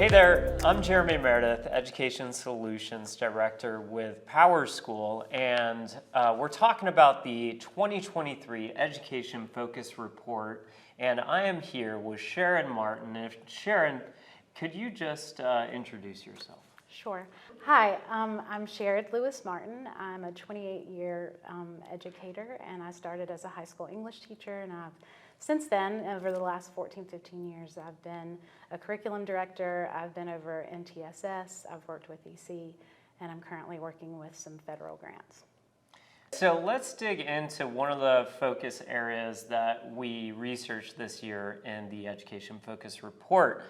Hey there, I'm Jeremy Meredith, Education Solutions Director with PowerSchool, and we're talking about the 2023 Education Focus Report, and I am here with Sharon Martin. Sharon, could you just introduce yourself? Sure. Hi, I'm Sherrard Martin. I'm a 28-year educator, and I started as a high school English teacher, and since then, over the last 14, 15 years, I've been a curriculum director, I've been over NTSS, I've worked with EC, and I'm currently working with some federal grants. So let's dig into one of the focus areas that we researched this year in the Education Focus Report.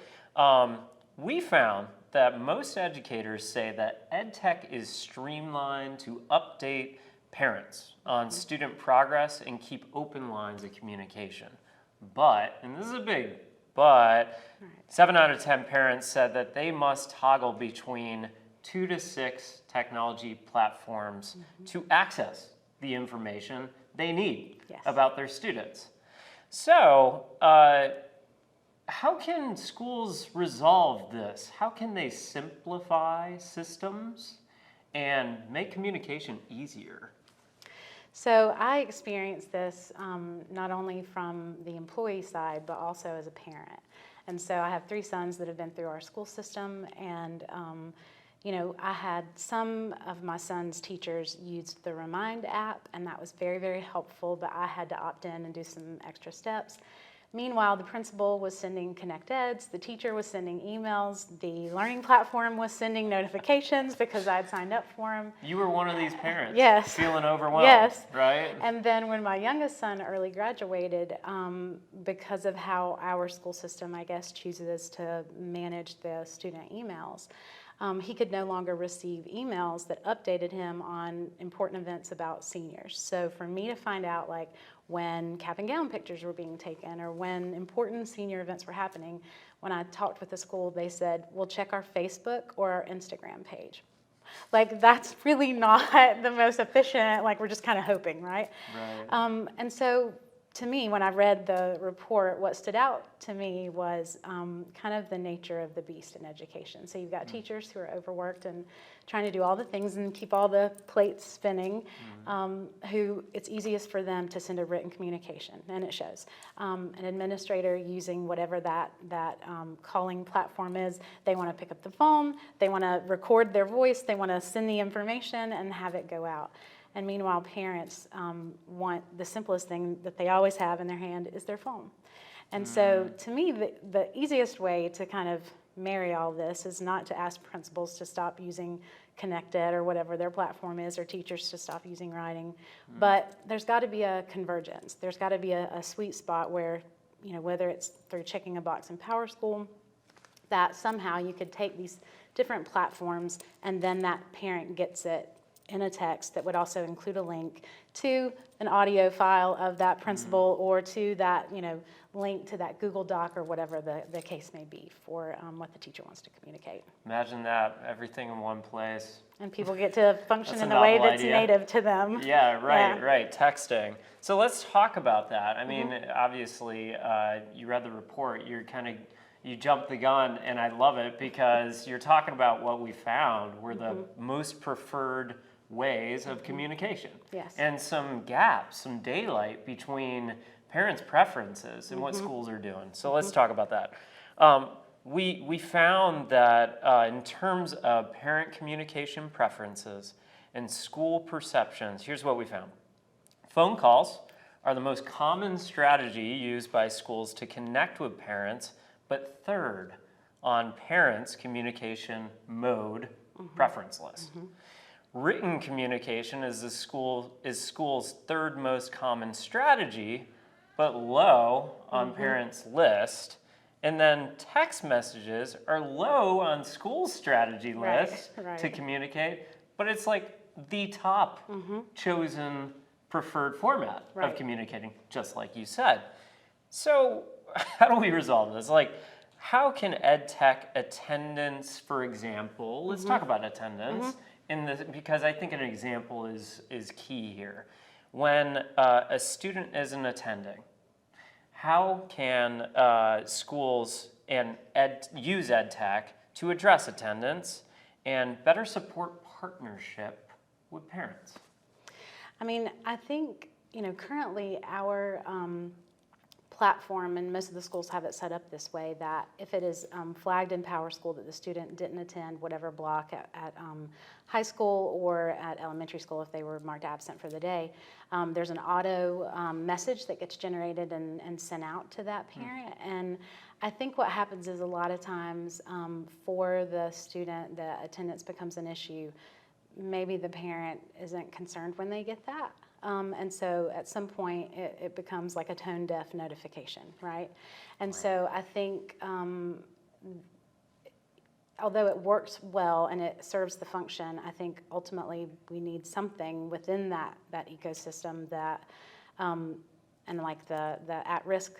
We found that most educators say that EdTech is streamlined to update parents on student progress and keep open lines of communication. But, and this is a big but, 7 out of 10 parents said that they must toggle between 2 to 6 technology platforms to access the information they need about their students. So, how can schools resolve this? How can they simplify systems and make communication easier? So I experienced this not only from the employee side, but also as a parent. And so I have 3 sons that have been through our school system, and you know, I had some of my son's teachers use the Remind app, and that was very, very helpful, but I had to opt in and do some extra steps. Meanwhile, the principal was sending Connect-Eds, the teacher was sending emails, the learning platform was sending notifications because I had signed up for them. You were one of these parents, yes. Feeling overwhelmed, yes. right? And then when my youngest son early graduated, because of how our school system, I guess, chooses to manage the student emails, he could no longer receive emails that updated him on important events about seniors. So for me to find out like when cap and gown pictures were being taken or when important senior events were happening, when I talked with the school, they said, we'll check our Facebook or our Instagram page. Like that's really not the most efficient, like we're just kind of hoping, right? Right. And so to me, when I read the report, what stood out to me was kind of the nature of the beast in education. So you've got teachers who are overworked and trying to do all the things and keep all the plates spinning, who it's easiest for them to send a written communication, and it shows. An administrator using whatever that calling platform is, they want to pick up the phone, they want to record their voice, they want to send the information and have it go out. And meanwhile, parents want the simplest thing that they always have in their hand is their phone. And so to me, the easiest way to kind of marry all this is not to ask principals to stop using Connect-Ed or whatever their platform is, or teachers to stop using writing. But there's got to be a convergence. There's got to be a sweet spot where, you know, whether it's through checking a box in PowerSchool, that somehow you could take these different platforms and then that parent gets it in a text that would also include a link to an audio file of that principal or to that, you know, link to that Google Doc or whatever the case may be for what the teacher wants to communicate. Imagine that, everything in one place. And people get to function in a way that's native to them. Yeah, right, texting. So let's talk about that. I mean, obviously, you read the report, you jumped the gun, and I love it because you're talking about what we found were the most preferred ways of communication. Yes. And some gaps, some daylight between parents' preferences and what schools are doing. So let's talk about that. We found that in terms of parent communication preferences and school perceptions, here's what we found. Phone calls are the most common strategy used by schools to connect with parents, but third on parents' communication mode preference list. Written communication is school's third most common strategy, but low on parents' list. And then text messages are low on school's strategy list to communicate, but it's like the top chosen preferred format of communicating, just like you said. So how do we resolve this? Like, how can EdTech attendance, for example, let's talk about attendance, because I think an example is key here. When a student isn't attending, how can schools use EdTech to address attendance and better support partnership with parents? I mean, I think, currently our platform, and most of the schools have it set up this way, that if it is flagged in PowerSchool that the student didn't attend whatever block at high school or at elementary school if they were marked absent for the day, there's an auto message that gets generated and sent out to that parent. And I think what happens is a lot of times for the student, the attendance becomes an issue. Maybe the parent isn't concerned when they get that. And so at some point it becomes like a tone deaf notification, right? And so I think although it works well and it serves the function, I think ultimately we need something within that ecosystem that, and like the at-risk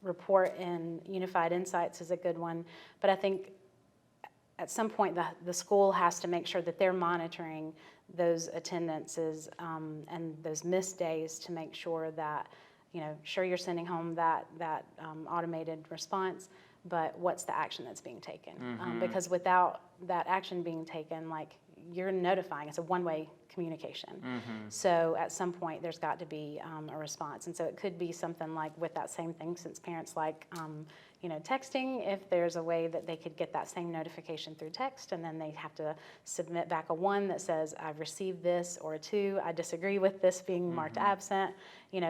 report in Unified Insights is a good one, but I think at some point the school has to make sure that they're monitoring those attendances and those missed days to make sure that, sure, you're sending home that automated response, but what's the action that's being taken? Because without that action being taken, like, you're notifying, it's a one-way communication. So at some point there's got to be a response. And so it could be something like with that same thing, since parents like texting, if there's a way that they could get that same notification through text, and then they have to submit back a 1 that says, I've received this, or a 2, I disagree with this being marked absent,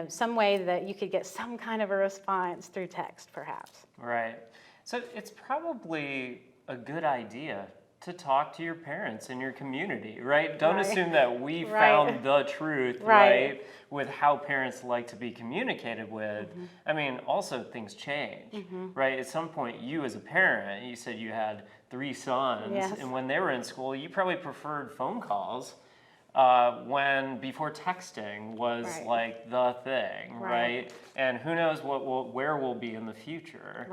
some way that you could get some kind of a response through text perhaps. Right. So it's probably a good idea to talk to your parents in your community, right? Don't assume that we found the truth, right, with how parents like to be communicated with. I mean, also things change, right? At some point, you as a parent, you said you had 3 sons, and when they were in school, you probably preferred phone calls before texting was like the thing, right? And who knows where we'll be in the future.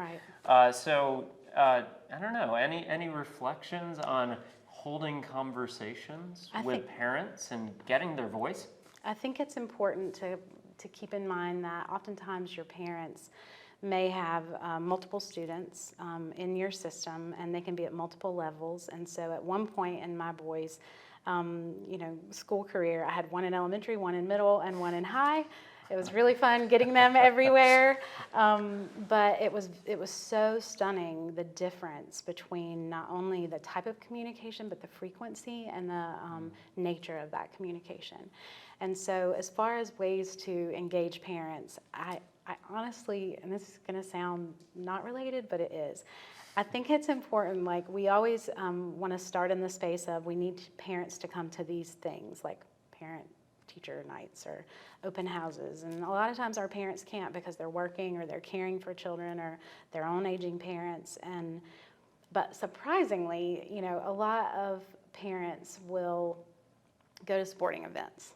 I don't know, any reflections on holding conversations with parents and getting their voice? I think it's important to keep in mind that oftentimes your parents may have multiple students in your system, and they can be at multiple levels. And so at one point in my boys' school career, I had 1 in elementary, 1 in middle, and 1 in high. It was really fun getting them everywhere, but it was so stunning, the difference between not only the type of communication, but the frequency and the nature of that communication. And so as far as ways to engage parents, I honestly, and this is going to sound not related, but it is, I think it's important, like we always want to start in the space of we need parents to come to these things, like parent-teacher nights or open houses. And a lot of times our parents can't because they're working or they're caring for children or their own aging parents. But surprisingly, a lot of parents will go to sporting events.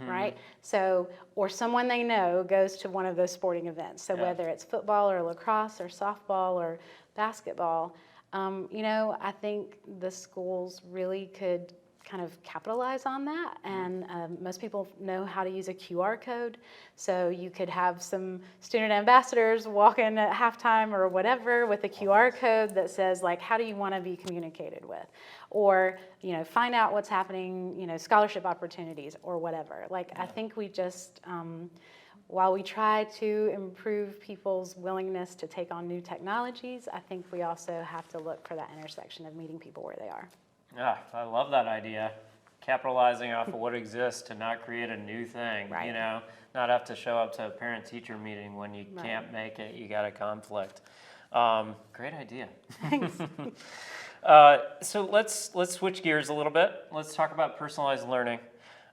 Right? So, or someone they know goes to one of those sporting events. So whether it's football or lacrosse or softball or basketball, I think the schools really could kind of capitalize on that. And most people know how to use a QR code. So you could have some student ambassadors walk in at halftime or whatever with a QR code that says, like, how do you want to be communicated with? Or, find out what's happening, scholarship opportunities or whatever. Like, I think we just, while we try to improve people's willingness to take on new technologies, I think we also have to look for that intersection of meeting people where they are. Yeah, I love that idea. Capitalizing off of what exists to not create a new thing, not have to show up to a parent-teacher meeting when you can't make it, you got a conflict. Great idea. Thanks. So let's switch gears a little bit. Let's talk about personalized learning.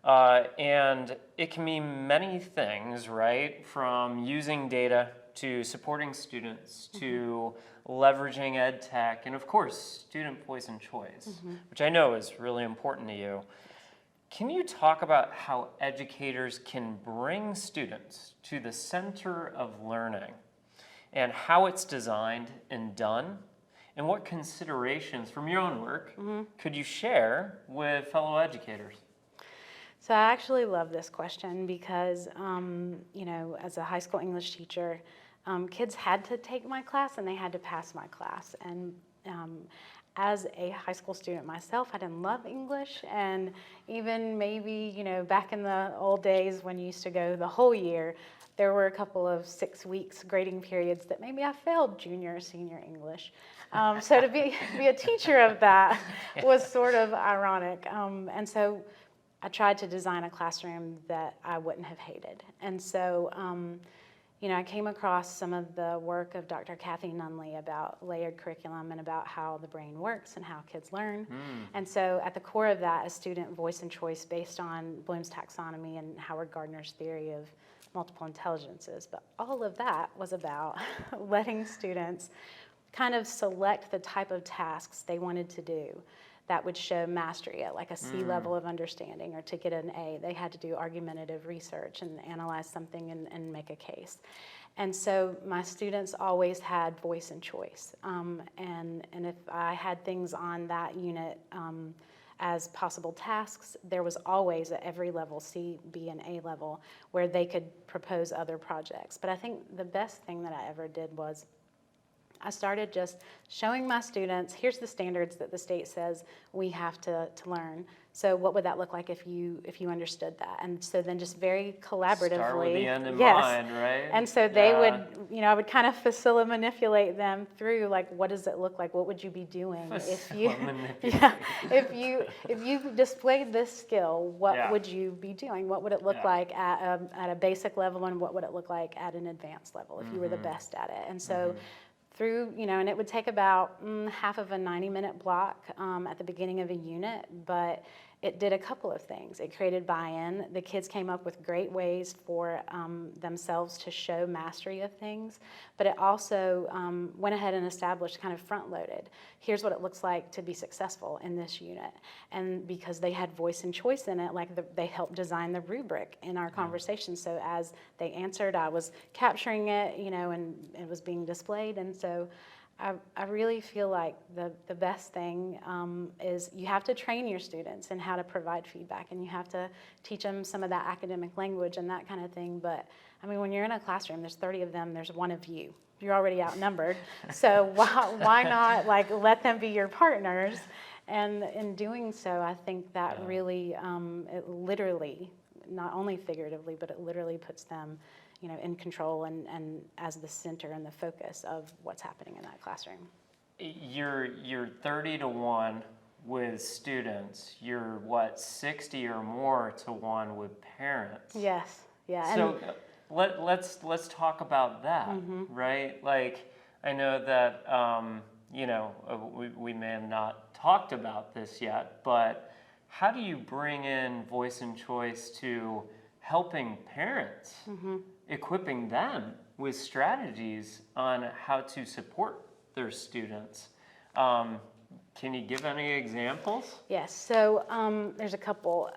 And it can mean many things, right? From using data to supporting students to leveraging Edtech, and of course, student voice and choice, which I know is really important to you. Can you talk about how educators can bring students to the center of learning and how it's designed and done, and what considerations from your own work could you share with fellow educators? So I actually love this question because, as a high school English teacher, kids had to take my class and they had to pass my class. And as a high school student myself, I didn't love English, and even maybe, back in the old days when you used to go the whole year, there were a couple of 6 weeks grading periods that maybe I failed junior or senior English. So to be a teacher of that was sort of ironic. And so I tried to design a classroom that I wouldn't have hated. And so, I came across some of the work of Dr. Kathy Nunley about layered curriculum and about how the brain works and how kids learn. And so at the core of that is student voice and choice based on Bloom's taxonomy and Howard Gardner's theory of multiple intelligences. But all of that was about letting students kind of select the type of tasks they wanted to do that would show mastery at like a C level of understanding, or to get an A, they had to do argumentative research and analyze something and make a case. And so my students always had voice and choice. And if I had things on that unit as possible tasks, there was always at every level, C, B, and A level, where they could propose other projects. But I think the best thing that I ever did was I started just showing my students, here's the standards that the state says we have to learn. So what would that look like if you understood that? And so then just very collaboratively. Start with the end in mind, right? And so they would, I would kind of facility manipulate them through, like, what does it look like? What would you be doing if you displayed this skill? What would you be doing? What would it look like at a basic level, and what would it look like at an advanced level if you were the best at it? And so through, and it would take about half of a 90-minute block at the beginning of a unit, but it did a couple of things. It created buy-in. The kids came up with great ways for themselves to show mastery of things, but it also went ahead and established, kind of front-loaded, here's what it looks like to be successful in this unit. And because they had voice and choice in it, they helped design the rubric in our conversation. So as they answered, I was capturing it, and it was being displayed. And so I really feel like the best thing is you have to train your students in how to provide feedback, and you have to teach them some of that academic language and that kind of thing. But I mean, when you're in a classroom, there's 30 of them, there's one of you. You're already outnumbered. So why not let them be your partners? And in doing so, I think that really, it literally, not only figuratively, but it literally puts them in control and as the center and the focus of what's happening in that classroom. You're 30 to 1 with students. You're 60 or more to 1 with parents. Yes, yeah. So let's talk about that, right? Like, I know that we may have not talked about this yet, but how do you bring in voice and choice to helping parents, equipping them with strategies on how to support their students? Can you give any examples? Yes, so there's a couple.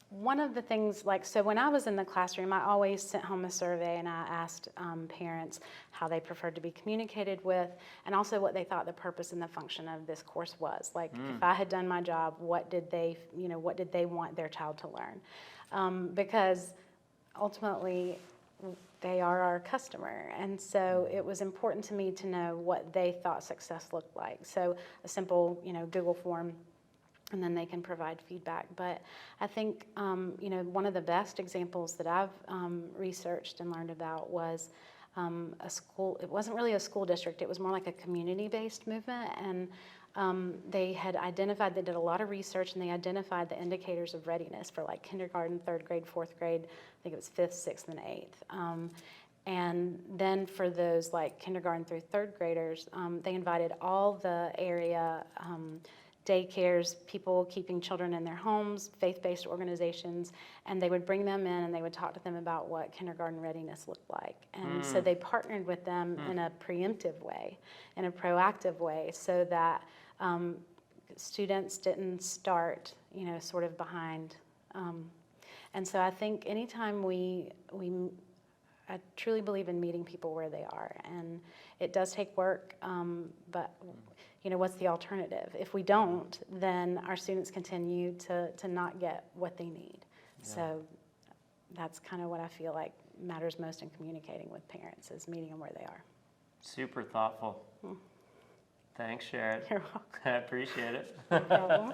One of the things, so when I was in the classroom, I always sent home a survey, and I asked parents how they preferred to be communicated with, and also what they thought the purpose and the function of this course was. If I had done my job, what did they want their child to learn? Because ultimately, they are our customer, and so it was important to me to know what they thought success looked like. So a simple, Google form, and then they can provide feedback. But I think, one of the best examples that I've researched and learned about was a school. It wasn't really a school district. It was more like a community-based movement, and they had identified, they did a lot of research, and they identified the indicators of readiness for kindergarten, 3rd grade, 4th grade, I think it was 5th, 6th, and 8th. And then for those kindergarten through 3rd graders, they invited all the area daycares, people keeping children in their homes, faith-based organizations, and they would bring them in and they would talk to them about what kindergarten readiness looked like. And so they partnered with them in a preemptive way, in a proactive way, so that students didn't start, sort of behind. And so I think anytime I truly believe in meeting people where they are, and it does take work, but what's the alternative? If we don't, then our students continue to not get what they need. Yeah. So that's kind of what I feel like matters most in communicating with parents, is meeting them where they are. Super thoughtful. Thanks, Sherrard. You're welcome. I appreciate it. No problem.